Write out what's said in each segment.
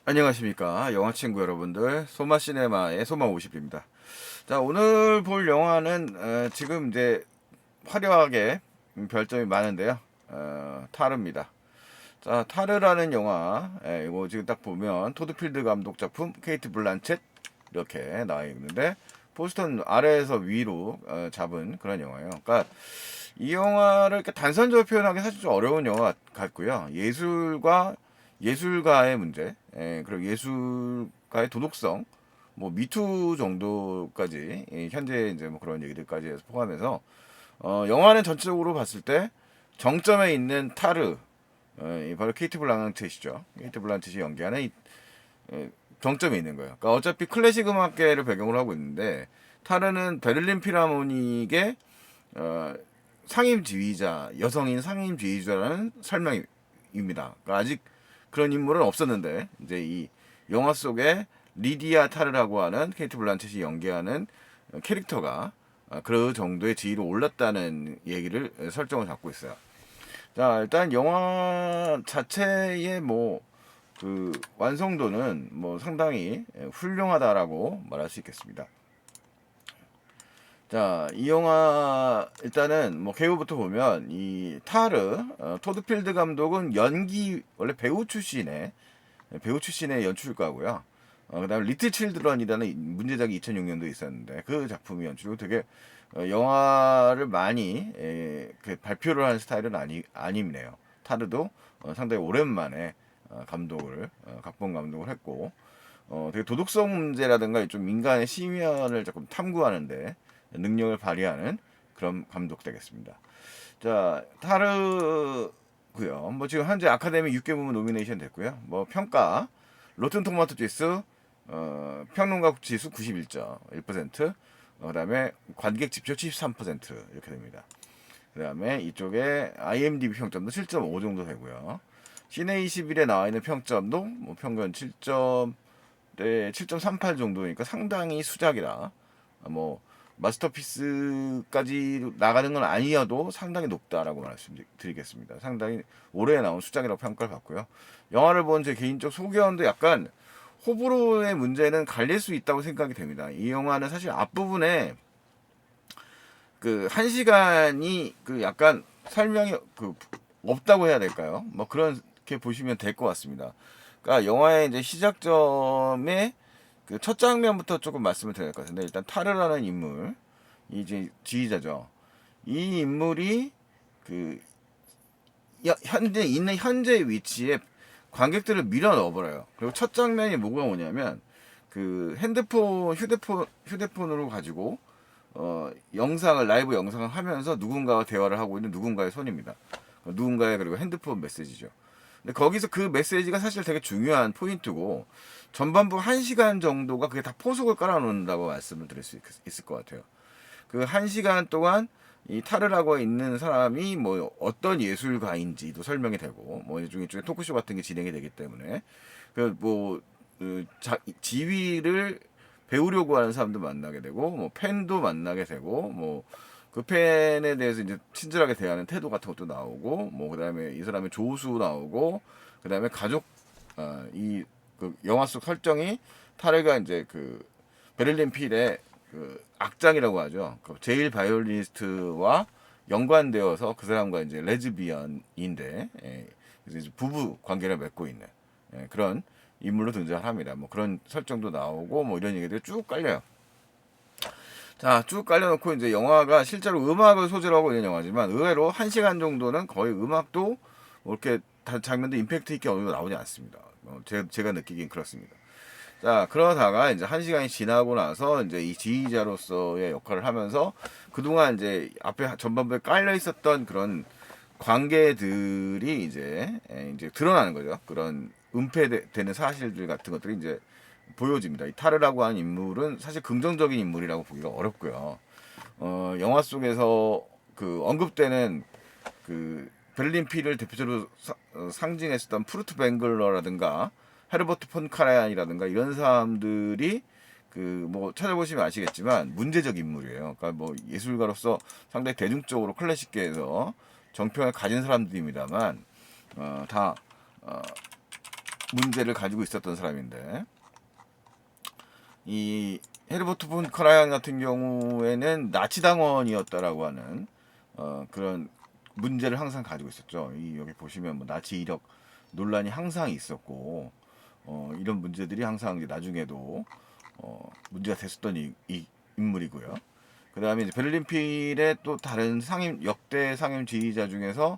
안녕하십니까 영화친구 여러분들, 소마시네마의 소마50입니다. 자, 오늘 볼 영화는 지금 이제 화려하게 별점이 많은데요. 타르입니다. 자, 타르라는 영화, 이거 지금 딱 보면 토드필드 감독 작품, 케이트 블란쳇 이렇게 나와 있는데, 포스터는 아래에서 위로 잡은 그런 영화예요. 그러니까 이 영화를 이렇게 단선적으로 표현하기 사실 좀 어려운 영화 같고요. 예술가의 문제, 그리고 예술가의 도덕성, 뭐 미투 정도까지 현재 이제 뭐 그런 얘기들까지 해서 포함해서 영화는 전체적으로 봤을 때 정점에 있는 타르, 이 바로 케이트 블랑쳇이죠. 케이트 블란쳇이 연기하는 정점에 있는 거예요. 그러니까 어차피 클래식 음악계를 배경으로 하고 있는데, 타르는 베를린 필하모닉의 어, 상임 지휘자, 여성인 상임 지휘자라는 설명입니다. 그러니까 아직 그런 인물은 없었는데, 이제 이 영화 속에 리디아 타르라고 하는 케이트 블란쳇이 연기하는 캐릭터가 그 정도의 지위로 올랐다는 얘기를 설정을 잡고 있어요. 자, 일단 영화 자체의 뭐 그 완성도는 뭐 상당히 훌륭하다라고 말할 수 있겠습니다. 자, 이 영화 일단은 뭐 개요부터 보면 이 타르, 토드필드 감독은 연기 원래 배우 출신의 연출가고요. 그다음에 리틀 칠드런이라는 문제작이 2006년도에 있었는데, 그 작품이 연출이고 되게 영화를 많이 발표를 하는 스타일은 아니네요. 타르도 상당히 오랜만에 각본 감독을 했고, 되게 도덕성 문제라든가 좀 인간의 심연을 조금 탐구하는데 능력을 발휘하는 그런 감독 되겠습니다. 자, 타르고요. 뭐 지금 현재 아카데미 6개 부문 노미네이션 됐고요. 뭐 평가 로튼 토마토 지수 평론가 지수 91.1%, 그다음에 관객 지표 73% 이렇게 됩니다. 그다음에 이쪽에 IMDb 평점도 7.5 정도 되고요. 시네 21에 나와 있는 평점도 뭐 평균 7.38 정도니까 상당히 수작이다. 뭐 마스터피스까지 나가는 건 아니어도 상당히 높다라고 말씀드리겠습니다. 상당히 올해 나온 수작이라고 평가를 받고요. 영화를 본 제 개인적 소견도 약간 호불호의 문제는 갈릴 수 있다고 생각이 됩니다. 이 영화는 사실 앞부분에 그 한 시간이 그 약간 설명이 그 없다고 해야 될까요? 뭐 그렇게 보시면 될 것 같습니다. 그러니까 영화의 이제 시작점에 그 첫 장면부터 조금 말씀을 드려야 될 것 같은데, 일단 타르라는 인물, 이제 지휘자죠. 이 인물이 그 현재 있는 현재 위치에 관객들을 밀어 넣어버려요. 그리고 첫 장면이 뭐가 오냐면 그 휴대폰으로 가지고 영상을 라이브 영상을 하면서 누군가와 대화를 하고 있는 누군가의 손입니다. 누군가의 그리고 핸드폰 메시지죠. 근데 거기서 그 메시지가 사실 되게 중요한 포인트고, 전반부 1시간 정도가 그게 다 포석을 깔아놓는다고 말씀을 드릴 수 있을 것 같아요. 그 1시간 동안 이 타르라고 있는 사람이 뭐 어떤 예술가인지도 설명이 되고, 뭐 일종의 토크쇼 같은 게 진행이 되기 때문에 그뭐 지위를 배우려고 하는 사람도 만나게 되고, 뭐 팬도 만나게 되고, 뭐 그 팬에 대해서 이제 친절하게 대하는 태도 같은 것도 나오고, 뭐 그다음에 이 사람의 조수 나오고, 그다음에 가족, 이그 영화 속 설정이 타르가 이제 그 베를린 필의 그 악장이라고 하죠. 그 제일 바이올리니스트와 연관되어서 그 사람과 이제 레즈비언인데, 그래서 이제 부부 관계를 맺고 있는 그런 인물로 등장을 합니다. 뭐 그런 설정도 나오고 뭐 이런 얘기들이 쭉 깔려요. 자, 쭉 깔려놓고 이제 영화가 실제로 음악을 소재로 하고 있는 영화지만, 의외로 1시간 정도는 거의 음악도 뭐 이렇게 장면도 임팩트 있게 어느 정도 나오지 않습니다. 제가 느끼긴 그렇습니다. 자, 그러다가 이제 1시간이 지나고 나서 이제 이 지휘자로서의 역할을 하면서 그동안 이제 앞에 전반부에 깔려 있었던 그런 관계들이 이제 드러나는 거죠. 그런 은폐되는 사실들 같은 것들이 이제 보여집니다. 이 타르라고 하는 인물은 사실 긍정적인 인물이라고 보기가 어렵고요. 영화 속에서 그 언급되는 그 베를린 필을 대표적으로 상징했었던 프루트 뱅글러라든가 헤르버트 폰 카라얀이라든가 이런 사람들이 그 뭐 찾아보시면 아시겠지만 문제적 인물이에요. 그러니까 뭐 예술가로서 상당히 대중적으로 클래식계에서 정평을 가진 사람들입니다만, 다 문제를 가지고 있었던 사람인데, 이 헤르버트 폰 카라얀 같은 경우에는 나치 당원이었다라고 하는 그런 문제를 항상 가지고 있었죠. 이 여기 보시면 뭐 나치 이력 논란이 항상 있었고, 이런 문제들이 항상 이제 나중에도 문제가 됐었던 이 인물이고요. 그 다음에 이제 베를린 필의 또 다른 상임 역대 상임 지휘자 중에서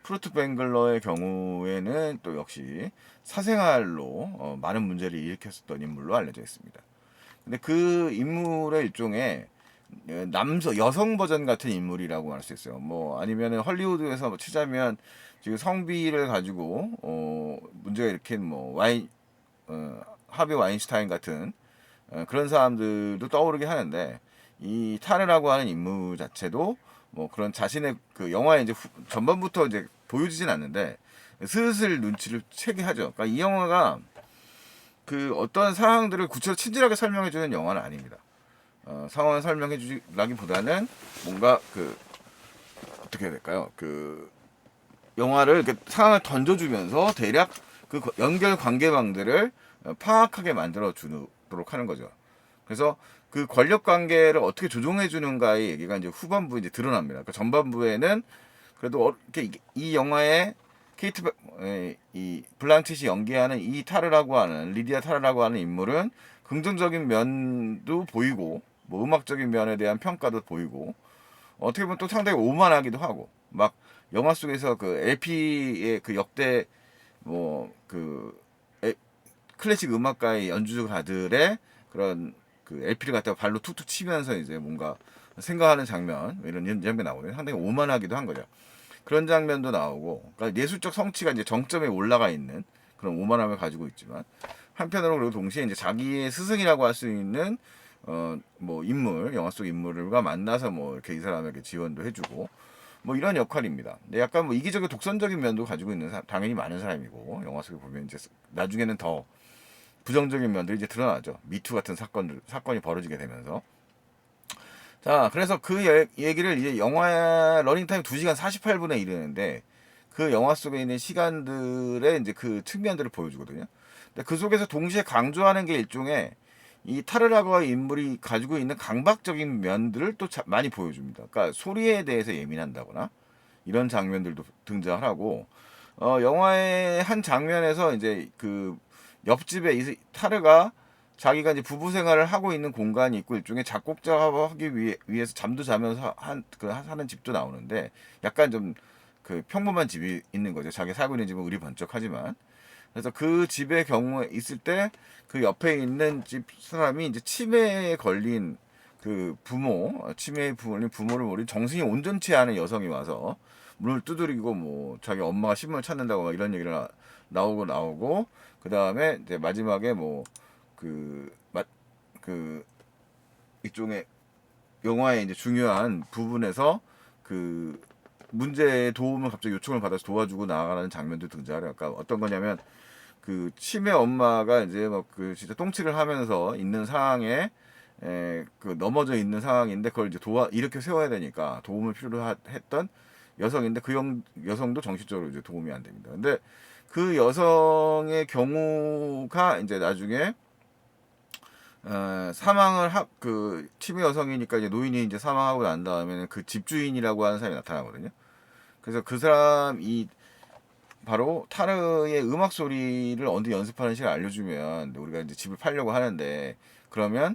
프루트 뱅글러의 경우에는 또 역시 사생활로 많은 문제를 일으켰었던 인물로 알려져 있습니다. 근데 그 인물의 일종의 여성 버전 같은 인물이라고 할 수 있어요. 뭐 아니면은 헐리우드에서 뭐 치자면 지금 성비를 가지고 문제가 일으킨 뭐 하비 와인슈타인 같은 그런 사람들도 떠오르게 하는데, 이 타르라고 하는 인물 자체도 뭐 그런 자신의 그 영화에 이제 전반부터 이제 보여지진 않는데 슬슬 눈치를 채게 하죠. 그러니까 이 영화가 그 어떤 상황들을 구체적으로 친절하게 설명해주는 영화는 아닙니다. 상황을 설명해주기보다는 뭔가 그 어떻게 해야 될까요? 그 영화를 이렇게 상황을 던져주면서 대략 그 연결 관계망들을 파악하게 만들어 주도록 하는 거죠. 그래서 그 권력 관계를 어떻게 조종해 주는가의 얘기가 이제 후반부에 이제 드러납니다. 그 전반부에는 그래도 이렇게 이 영화에 이 블랑쳇이 연기하는 이 타르라고 하는 리디아 타르라고 하는 인물은 긍정적인 면도 보이고 뭐 음악적인 면에 대한 평가도 보이고 어떻게 보면 또 상당히 오만하기도 하고 막 영화 속에서 그 LP의 그 역대 뭐그 클래식 음악가의 연주가들의 그런 그 LP를 갖다가 발로 툭툭 치면서 이제 뭔가 생각하는 장면 이런 장면이 나오거든요. 상당히 오만하기도 한 거죠. 그런 장면도 나오고, 그러니까 예술적 성취가 이제 정점에 올라가 있는 그런 오만함을 가지고 있지만, 한편으로 그리고 동시에 이제 자기의 스승이라고 할 수 있는 뭐 인물, 영화 속 인물과 만나서 뭐 이렇게 이 사람에게 지원도 해주고 뭐 이런 역할입니다. 근데 약간 뭐 이기적인 독선적인 면도 가지고 있는 당연히 많은 사람이고, 영화 속에 보면 이제 나중에는 더 부정적인 면들이 이제 드러나죠. 미투 같은 사건이 벌어지게 되면서. 자, 그래서 그 얘기를 이제 영화 러닝타임 2시간 48분에 이르는데 그 영화 속에 있는 시간들의 이제 그 측면들을 보여주거든요. 근데 그 속에서 동시에 강조하는 게 일종의 이 타르라거의 인물이 가지고 있는 강박적인 면들을 또 많이 보여줍니다. 그러니까 소리에 대해서 예민한다거나 이런 장면들도 등장을 하고, 영화의 한 장면에서 이제 그 옆집에 이 타르가 자기가 이제 부부 생활을 하고 있는 공간이 있고 일종의 작곡자하기 위해서 잠도 자면서 하는 집도 나오는데, 약간 좀 그 평범한 집이 있는 거죠. 자기 살고 있는 집은 의리번쩍하지만. 그래서 그 집의 경우에 있을 때 그 옆에 있는 집 사람이 이제 치매에 걸린 그 치매에 걸린 부모를 모른 정신이 온전치 않은 여성이 와서 문을 두드리고 뭐 자기 엄마가 신문을 찾는다고 막 이런 얘기를 나오고 그 다음에 이제 마지막에 뭐 그 일종의 영화의 이제 중요한 부분에서 그 문제의 도움을 갑자기 요청을 받아서 도와주고 나아가는 장면도 등장해요. 그러니까 어떤 거냐면 그 치매 엄마가 이제 막 그 진짜 똥칠을 하면서 있는 상황에 그 넘어져 있는 상황인데 그걸 이제 이렇게 세워야 되니까 도움을 필요로 했던 여성인데 그 여성도 정신적으로 이제 도움이 안 됩니다. 근데 그 여성의 경우가 이제 나중에 그 치매 여성이니까 이제 노인이 이제 사망하고 난 다음에는 그 집주인이라고 하는 사람이 나타나거든요. 그래서 그 사람이 바로 타르의 음악 소리를 언제 연습하는 시간을 알려주면 우리가 이제 집을 팔려고 하는데 그러면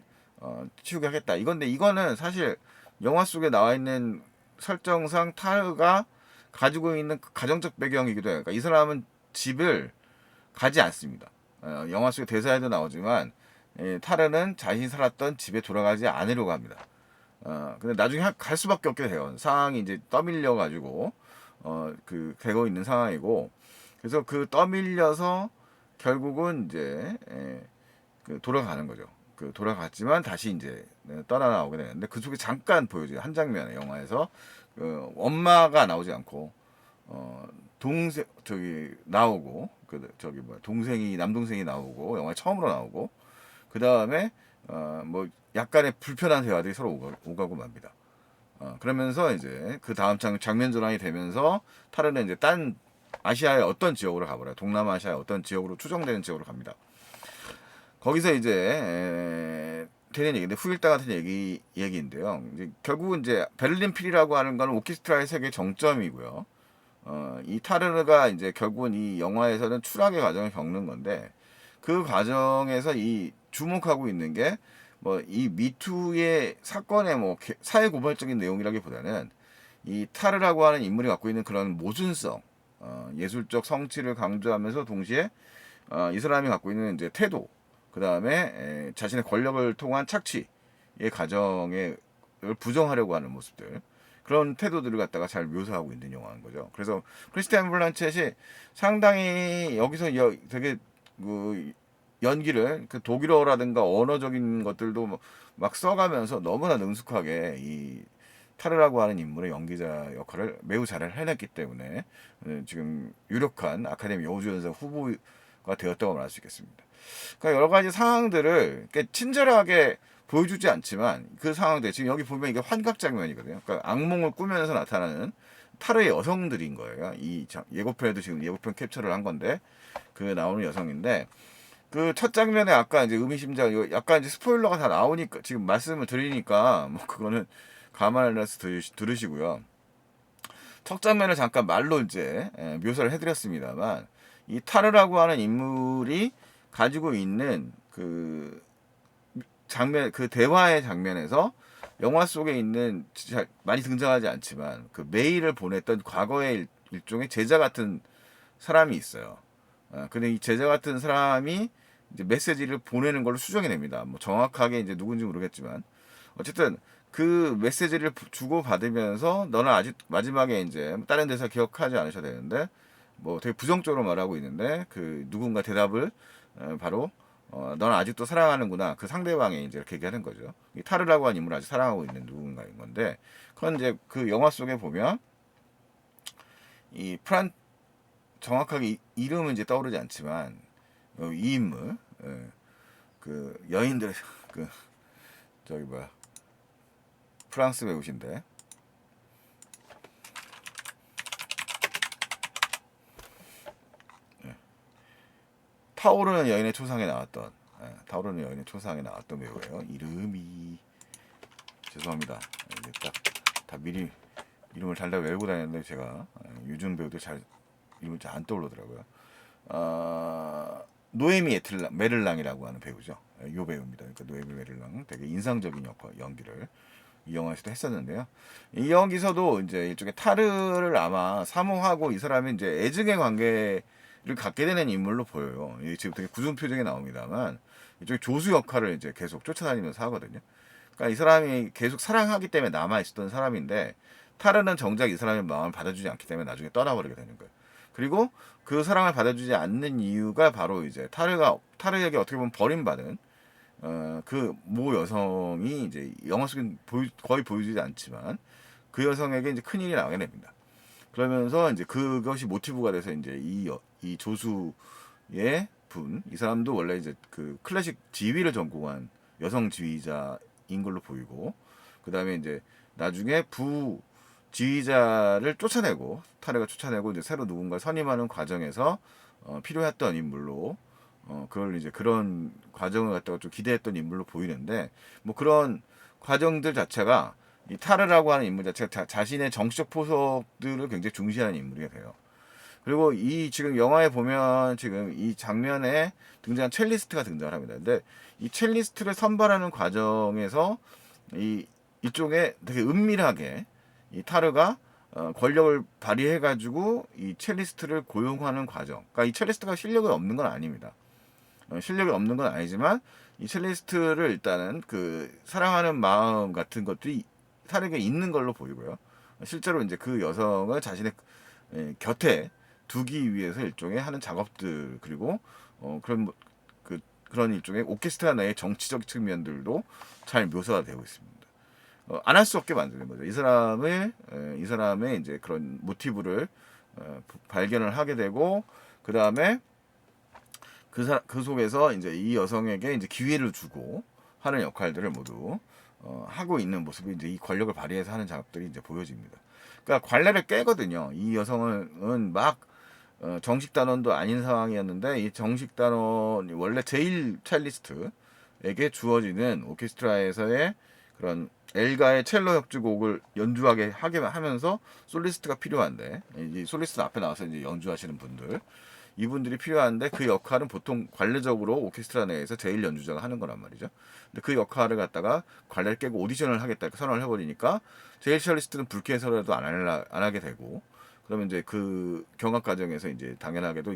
치우게 하겠다. 이거는 사실 영화 속에 나와 있는 설정상 타르가 가지고 있는 가정적 배경이기도 해요. 그러니까 이 사람은 집을 가지 않습니다. 영화 속에 대사에도 나오지만 타르는 자신이 살았던 집에 돌아가지 않으려고 합니다. 근데 나중에 갈 수밖에 없게 돼요. 상황이 이제 떠밀려 가지고 되고 있는 상황이고, 그래서 그 떠밀려서 결국은 이제 그 돌아가는 거죠. 그 돌아갔지만 다시 이제 떠나 나오게 되는데 그 속에 잠깐 보여줘요. 한 장면에 영화에서 그 엄마가 나오지 않고 동생 저기 나오고 남동생이 나오고 영화에 처음으로 나오고 그 다음에 뭐 약간의 불편한 대화들이 서로 오가고 맙니다. 그러면서 이제 그 다음 장면 전환이 되면서 타르는 이제 딴 아시아의 어떤 지역으로 가버려요. 동남아시아의 어떤 지역으로 추정되는 지역으로 갑니다. 거기서 이제 되는 얘기인데 후일담 같은 얘기인데요. 이제 결국은 이제 베를린 필이라고 하는 거는 오케스트라의 세계 정점이고요. 이 타르르가 이제 결국은 이 영화에서는 추락의 과정을 겪는 건데 그 과정에서 이 주목하고 있는 게 뭐 이 미투의 사건의 뭐 사회 고발적인 내용이라기보다는 이 타르라고 하는 인물이 갖고 있는 그런 모순성, 예술적 성취를 강조하면서 동시에 이 사람이 갖고 있는 이제 태도, 그 다음에 자신의 권력을 통한 착취의 과정을 부정하려고 하는 모습들, 그런 태도들을 갖다가 잘 묘사하고 있는 영화인 거죠. 그래서 크리스티안 블란쳇이 상당히 여기서 되게 그 연기를 그 독일어라든가 언어적인 것들도 막 써가면서 너무나 능숙하게 이 타르라고 하는 인물의 연기자 역할을 매우 잘 해냈기 때문에 지금 유력한 아카데미 여우주연상 후보가 되었다고 말할 수 있겠습니다. 그러니까 여러 가지 상황들을 친절하게 보여주지 않지만 그 상황들 지금 여기 보면 이게 환각 장면이거든요. 그러니까 악몽을 꾸면서 나타나는 타르의 여성들인 거예요. 이 예고편에도 지금 예고편 캡처를 한 건데 그 나오는 여성인데 그 첫 장면에 아까 이제 의미심장 약간 이제 스포일러가 다 나오니까 지금 말씀을 드리니까 뭐 그거는 감안해서 들으시고요. 첫 장면을 잠깐 말로 이제 묘사를 해드렸습니다만 이 타르라고 하는 인물이 가지고 있는 그 장면, 그 대화의 장면에서 영화 속에 있는 많이 등장하지 않지만 그 메일을 보냈던 과거의 일종의 제자 같은 사람이 있어요. 근데 이 제자 같은 사람이 이제 메시지를 보내는 걸로 수정해냅니다. 뭐 정확하게 이제 누군지 모르겠지만 어쨌든 그 메시지를 주고 받으면서 너는 아직 마지막에 이제 다른 데서 기억하지 않으셔야 되는데 뭐 되게 부정적으로 말하고 있는데 그 누군가 대답을 바로 너는 아직도 사랑하는구나 그 상대방이 이제 이렇게 얘기하는 거죠. 이 타르라고 하는 인물을 아직 사랑하고 있는 누군가인 건데 그건 이제 그 영화 속에 보면 이 정확하게 이름은 이제 떠오르지 않지만 이 인물 그 여인들 그 저기 뭐야 프랑스 배우신데 타오르는 여인의 초상에 나왔던 타오르는 여인의 초상에 나왔던 배우예요. 이름이 죄송합니다. 이제 다 미리 이름을 달달 외우고 다녔는데 제가 유준 배우들 잘 이름을 잘 안 떠오르더라고요. 노에미 메를랑이라고 하는 배우죠. 이 배우입니다. 그러니까 노에미 메를랑 되게 인상적인 연기를 이 영화에서도 했었는데요. 이 여기서도 이제 일종의 타르를 아마 사모하고 이 사람이 이제 애증의 관계를 갖게 되는 인물로 보여요. 지금 되게 굳은 표정이 나옵니다만 이쪽에 조수 역할을 이제 계속 쫓아다니면서 하거든요. 그러니까 이 사람이 계속 사랑하기 때문에 남아 있었던 사람인데 타르는 정작 이 사람의 마음을 받아주지 않기 때문에 나중에 떠나버리게 되는 거예요. 그리고 그 사랑을 받아주지 않는 이유가 바로 이제 타르에게 어떻게 보면 버림받은 그 모 여성이 이제 영화 속에 거의 보여주지 않지만 그 여성에게 이제 큰 일이 나게 됩니다. 그러면서 이제 그것이 모티브가 돼서 이제 이 조수의 이 사람도 원래 이제 그 클래식 지휘를 전공한 여성 지휘자인 걸로 보이고 그 다음에 이제 나중에 지휘자를 쫓아내고 타르가 쫓아내고 이제 새로 누군가 선임하는 과정에서 필요했던 인물로 그걸 이제 그런 과정을 갖다가 좀 기대했던 인물로 보이는데 뭐 그런 과정들 자체가 이 타르라고 하는 인물 자체가 자신의 정치적 포석들을 굉장히 중시하는 인물이 돼요. 그리고 이 지금 영화에 보면 지금 이 장면에 등장한 첼리스트가 등장을 합니다. 근데 이 첼리스트를 선발하는 과정에서 이 일종의 되게 은밀하게 이 타르가 권력을 발휘해가지고 이 첼리스트를 고용하는 과정. 그러니까 이 첼리스트가 실력이 없는 건 아닙니다. 실력이 없는 건 아니지만 이 첼리스트를 일단은 그 사랑하는 마음 같은 것들이 타르에게 있는 걸로 보이고요. 실제로 이제 그 여성을 자신의 곁에 두기 위해서 일종의 하는 작업들 그리고 그런 일종의 오케스트라 내의 정치적 측면들도 잘 묘사가 되고 있습니다. 안 할 수 없게 만드는 거죠. 이 사람의 이제 그런 모티브를 발견을 하게 되고 그 다음에 그 속에서 이제 이 여성에게 이제 기회를 주고 하는 역할들을 모두 하고 있는 모습이 이제 이 권력을 발휘해서 하는 작업들이 이제 보여집니다. 그러니까 관례를 깨거든요. 이 여성은 막 정식 단원도 아닌 상황이었는데 이 정식 단원이 원래 제일 첼리스트에게 주어지는 오케스트라에서의 그런 엘가의 첼로 협주곡을 연주하게 하게 하면서 솔리스트가 필요한데 이 솔리스트 앞에 나와서 이제 연주하시는 분들 이분들이 필요한데 그 역할은 보통 관례적으로 오케스트라 내에서 제일 연주자가 하는 거란 말이죠. 근데 그 역할을 갖다가 관례를 깨고 오디션을 하겠다 이렇게 선언을 해버리니까 제일 첼리스트는 불쾌해서라도 안 하게 되고 그러면 이제 그 경합 과정에서 이제 당연하게도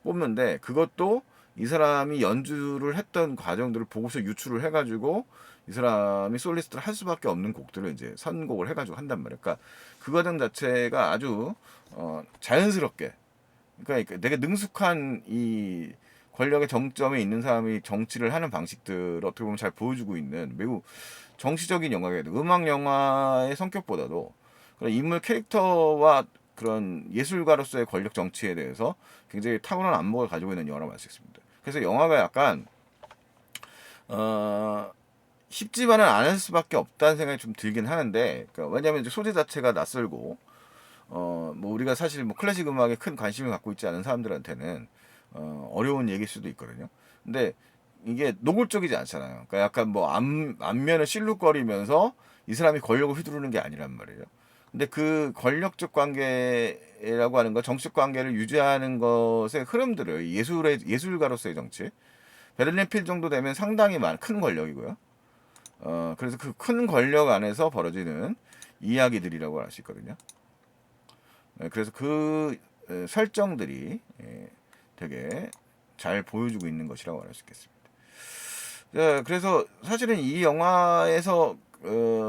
뽑는데 그것도 이 사람이 연주를 했던 과정들을 보고서 유추를 해가지고 이 사람이 솔리스트를 할 수밖에 없는 곡들을 이제 선곡을 해가지고 한단 말이에요. 그러니까 그 과정 자체가 아주 자연스럽게 그러니까 되게 능숙한 이 권력의 정점에 있는 사람이 정치를 하는 방식들을 어떻게 보면 잘 보여주고 있는 매우 정치적인 영화거든요. 음악 영화의 성격보다도 그런 인물 캐릭터와 그런 예술가로서의 권력 정치에 대해서 굉장히 탁월한 안목을 가지고 있는 영화라고 할 수 있습니다. 그래서 영화가 약간 쉽지만은 않을 수밖에 없다는 생각이 좀 들긴 하는데 그러니까 왜냐하면 이제 소재 자체가 낯설고 뭐 우리가 사실 뭐 클래식 음악에 큰 관심을 갖고 있지 않은 사람들한테는 어려운 얘기일 수도 있거든요. 근데 이게 노골적이지 않잖아요. 그러니까 약간 뭐 앞면을 실룩거리면서 이 사람이 권력을 휘두르는 게 아니란 말이에요. 근데 그 권력적 관계라고 하는 거, 정치적 관계를 유지하는 것의 흐름들을 예술가로서의 정치, 베를린 필 정도 되면 상당히 큰 권력이고요. 그래서 그 큰 권력 안에서 벌어지는 이야기들이라고 할 수 있거든요. 그래서 그 설정들이 되게 잘 보여주고 있는 것이라고 할 수 있겠습니다. 그래서 사실은 이 영화에서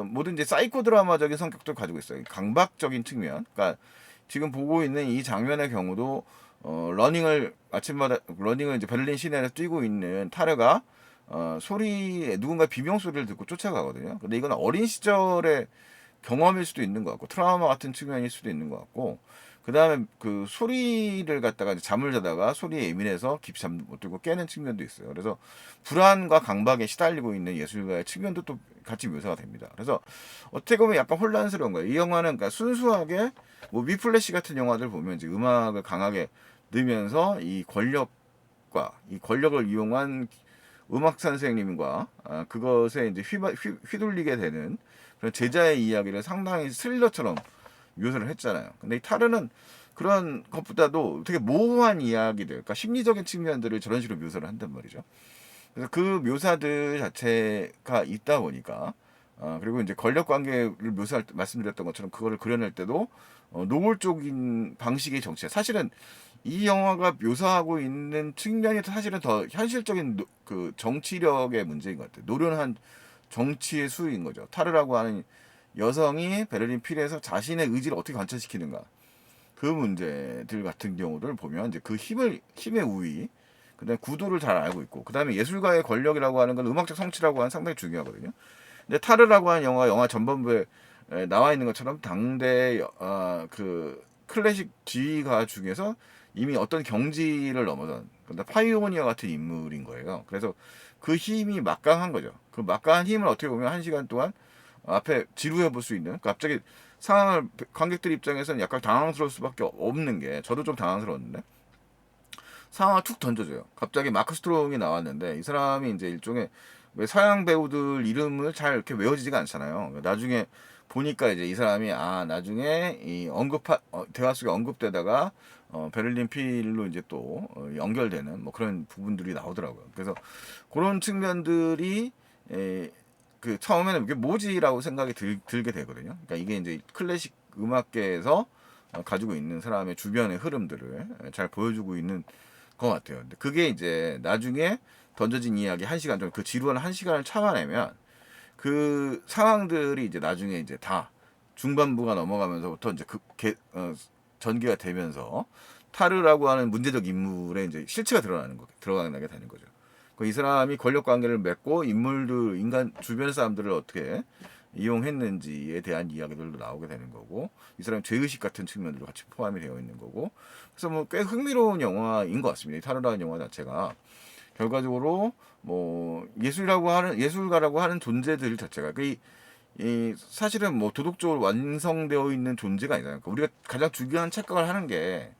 모든 이제 사이코 드라마적인 성격도 가지고 있어요. 강박적인 측면. 그러니까 지금 보고 있는 이 장면의 경우도 아침마다 러닝을 이제 베를린 시내에서 뛰고 있는 타르가 소리 누군가 비명 소리를 듣고 쫓아가거든요. 근데 이건 어린 시절의 경험일 수도 있는 것 같고 트라우마 같은 측면일 수도 있는 것 같고 그 다음에 그 소리를 갖다가 잠을 자다가 소리에 예민해서 깊이 잠 못 들고 깨는 측면도 있어요. 그래서 불안과 강박에 시달리고 있는 예술가의 측면도 또 같이 묘사가 됩니다. 그래서 어떻게 보면 약간 혼란스러운 거예요. 이 영화는 그러니까 순수하게 뭐 위플래시 같은 영화들 보면 이제 음악을 강하게 넣으면서 이 권력과 이 권력을 이용한 음악 선생님과 그것에 이제 휘둘리게 되는 그런 제자의 이야기를 상당히 스릴러처럼 묘사를 했잖아요. 근데 이 타르는 그런 것보다도 되게 모호한 이야기들, 그러니까 심리적인 측면들을 저런 식으로 묘사를 한단 말이죠. 그래서 그 묘사들 자체가 있다 보니까 그리고 이제 권력 관계를 묘사할 때 말씀드렸던 것처럼 그거를 그려낼 때도 노골적인 방식의 정치. 사실은 이 영화가 묘사하고 있는 측면이 사실은 더 현실적인 그 정치력의 문제인 것 같아요. 노련한 정치의 수인 거죠. 타르라고 하는 여성이 베를린 필에서 자신의 의지를 어떻게 관철시키는가. 그 문제들 같은 경우를 보면 이제 그 힘의 우위, 그다음에 구도를 잘 알고 있고, 그다음에 예술가의 권력이라고 하는 건 음악적 성취라고 하는 상당히 중요하거든요. 근데 타르라고 하는 영화 전반부에 나와 있는 것처럼 당대 그 클래식 지휘가 중에서 이미 어떤 경지를 넘어선 그러니까 파이오니아 같은 인물인 거예요. 그래서 그 힘이 막강한 거죠. 그 막강한 힘을 어떻게 보면 한 시간 동안 앞에 지루해 볼 수 있는 갑자기 상황을 관객들 입장에서는 약간 당황스러울 수밖에 없는 게 저도 좀 당황스러웠는데 상황을 툭 던져줘요. 갑자기 마크 스트롱이 나왔는데 이 사람이 이제 일종의 왜 서양 배우들 이름을 잘 이렇게 외워지지가 않잖아요. 나중에 보니까 이제 이 사람이 나중에 이 대화 속에 언급되다가 베를린 필로 이제 또 연결되는 뭐 그런 부분들이 나오더라고요. 그래서 그런 측면들이 그 처음에는 이게 뭐지라고 생각이 들게 되거든요. 그러니까 이게 이제 클래식 음악계에서 가지고 있는 사람의 주변의 흐름들을 잘 보여주고 있는 것 같아요. 근데 그게 이제 나중에 던져진 이야기 한 시간 정도 그 지루한 한 시간을 참아내면 그 상황들이 이제 나중에 이제 다 중반부가 넘어가면서부터 이제 전개가 되면서 타르라고 하는 문제적 인물의 이제 실체가 드러나게 되는 거죠. 이 사람이 권력 관계를 맺고 인간 주변 사람들을 어떻게 이용했는지에 대한 이야기들도 나오게 되는 거고 이 사람의 죄의식 같은 측면들도 같이 포함이 되어 있는 거고 그래서 뭐 꽤 흥미로운 영화인 것 같습니다. 이 타르라는 영화 자체가 결과적으로 뭐 예술가라고 하는 존재들 자체가 이 사실은 뭐 도덕적으로 완성되어 있는 존재가 아니잖아요. 그러니까 우리가 가장 중요한 착각을 하는 게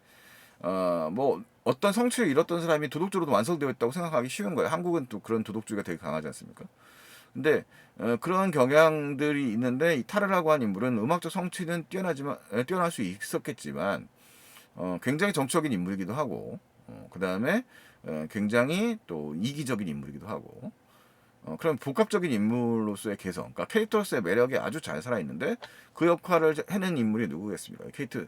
뭐 어떤 성취를 이뤘던 사람이 도덕적으로도 완성되어 있다고 생각하기 쉬운 거예요. 한국은 또 그런 도덕주의가 되게 강하지 않습니까? 근데 그런 경향들이 있는데 이 타르라고 한 인물은 음악적 성취는 뛰어날 수 있었겠지만 굉장히 정적인 인물이기도 하고 그 다음에 굉장히 또 이기적인 인물이기도 하고 그런 복합적인 인물로서의 개성, 그러니까 캐릭터로서의 매력이 아주 잘 살아있는데 그 역할을 해낸 인물이 누구겠습니까? 케이트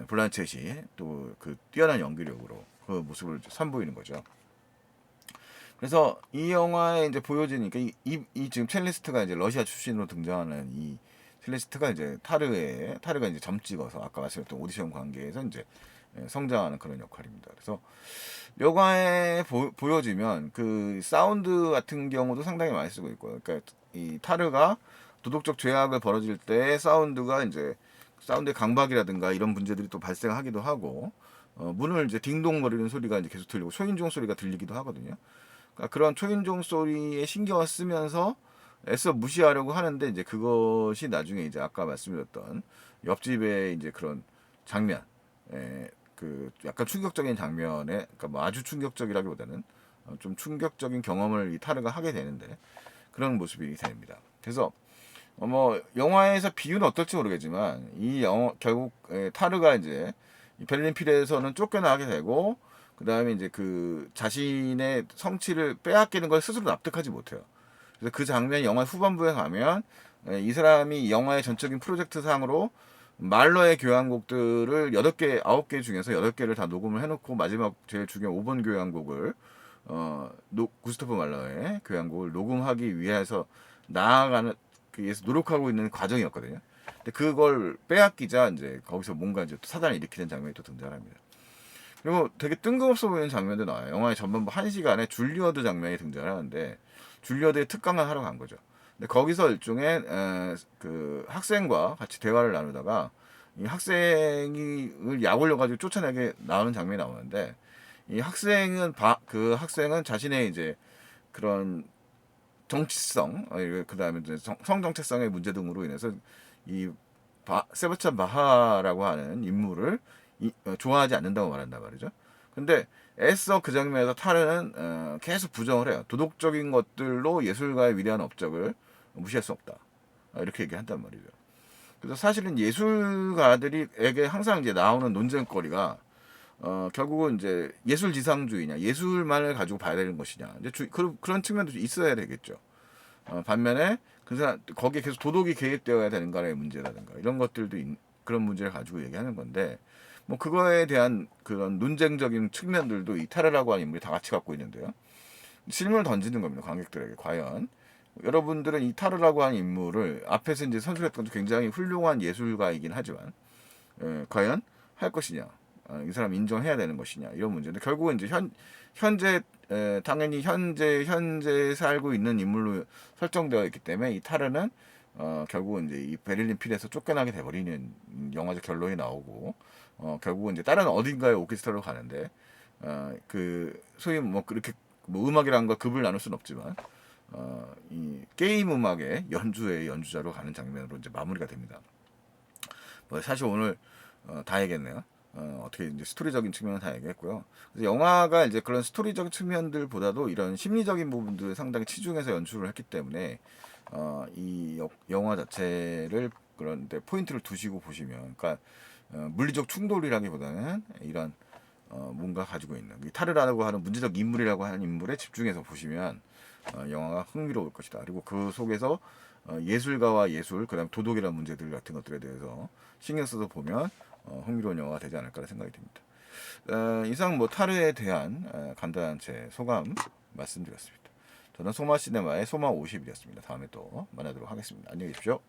블란쳇이 또 그 뛰어난 연기력으로 그 모습을 선보이는 거죠. 그래서 이 영화에 이제 보여지니까 이 지금 첼리스트가 이제 러시아 출신으로 등장하는 이 첼리스트가 이제 타르가 이제 점 찍어서 아까 말씀드렸던 오디션 관계에서 이제 성장하는 그런 역할입니다. 그래서 영화에 보여지면 그 사운드 같은 경우도 상당히 많이 쓰고 있고요. 그러니까 이 타르가 도덕적 죄악을 벌어질 때 사운드가 이제 사운드의 강박이라든가 이런 문제들이 또 발생하기도 하고 문을 이제 딩동거리는 소리가 이제 계속 들리고 초인종 소리가 들리기도 하거든요. 그러니까 그런 초인종 소리에 신경을 쓰면서 애써 무시하려고 하는데 이제 그것이 나중에 이제 아까 말씀드렸던 옆집의 이제 그런 장면, 그 약간 충격적인 장면에, 그러니까 뭐 아주 충격적이라기보다는 좀 충격적인 경험을 이 타르가 하게 되는데 그런 모습이 됩니다. 그래서 뭐 영화에서 비유는 어떨지 모르겠지만 이 영화 결국 타르가 이제 이 베를린 필에서는 쫓겨나게 되고 그 다음에 이제 그 자신의 성취를 빼앗기는 걸 스스로 납득하지 못해요. 그래서 그 장면이 영화 후반부에 가면 이 사람이 영화의 전적인 프로젝트 상으로 말러의 교향곡들을 8개, 9개 중에서 8개를 다 녹음을 해놓고 마지막 제일 중요한 5번 교향곡을 구스타프 말러의 교향곡을 녹음하기 위해서 나아가는 위해서 노력하고 있는 과정이었거든요. 근데 그걸 빼앗기자 이제 거기서 뭔가 이제 또 사단을 일으키는 장면이 또 등장합니다. 그리고 되게 뜬금없어 보이는 장면도 나와요. 영화의 전반부 1시간에 줄리어드 장면이 등장하는데 줄리어드의 특강을 하러 간 거죠. 근데 거기서 일종의 그 학생과 같이 대화를 나누다가 이 학생을 약 올려가지고 쫓아내게 나오는 장면이 나오는데 이 그 학생은 자신의 이제 그런 정치성, 그 다음에 성 정체성의 문제 등으로 인해서 이 세바스찬 바하라고 하는 인물을 좋아하지 않는다고 말한단 말이죠. 근데 애써 그 장면에서 타르는 계속 부정을 해요. 도덕적인 것들로 예술가의 위대한 업적을 무시할 수 없다. 이렇게 얘기한단 말이죠. 그래서 사실은 예술가들에게 항상 이제 나오는 논쟁거리가 결국은 이제 예술 지상주의냐, 예술만을 가지고 봐야 되는 것이냐, 이제 그런 측면도 있어야 되겠죠. 반면에 그 사람 거기에 계속 도덕이 개입되어야 되는가의 문제라든가 이런 것들도 그런 문제를 가지고 얘기하는 건데 뭐 그거에 대한 그런 논쟁적인 측면들도 이 타르라고 하는 인물이 다 같이 갖고 있는데요. 질문을 던지는 겁니다. 관객들에게 과연 여러분들은 이 타르라고 하는 인물을 앞에서 이제 선술했던 굉장히 훌륭한 예술가이긴 하지만 과연 할 것이냐, 이 사람 인정해야 되는 것이냐 이런 문제인데 결국은 이제 현재 당연히 현재 살고 있는 인물로 설정되어 있기 때문에 이 타르는 결국은 이제 이 베를린 필에서 쫓겨나게 돼버리는 영화적 결론이 나오고 결국은 이제 다른 어딘가의 오케스트라로 가는데 그 소위 뭐 그렇게 뭐 음악이라는 걸 급을 나눌 수는 없지만 이 게임 음악의 연주자로 가는 장면으로 이제 마무리가 됩니다. 뭐 사실 오늘 다 얘기했네요. 어떻게 이제 스토리적인 측면은 다 얘기했고요. 그래서 영화가 이제 그런 스토리적인 측면들보다도 이런 심리적인 부분들을 상당히 치중해서 연출을 했기 때문에 이 영화 자체를 그런데 포인트를 두시고 보시면, 그러니까 물리적 충돌이라기보다는 이런 뭔가 가지고 있는 이 타르라고 하는 문제적 인물이라고 하는 인물에 집중해서 보시면 영화가 흥미로울 것이다. 그리고 그 속에서 예술가와 예술, 그다음 도덕이라는 문제들 같은 것들에 대해서 신경 써서 보면 흥미로운 영화가 되지 않을까 생각이 듭니다. 이상 뭐 타르에 대한 간단한 제 소감 말씀드렸습니다. 저는 소마 시네마의 소마 50이었습니다. 다음에 또 만나도록 하겠습니다. 안녕히 계십시오.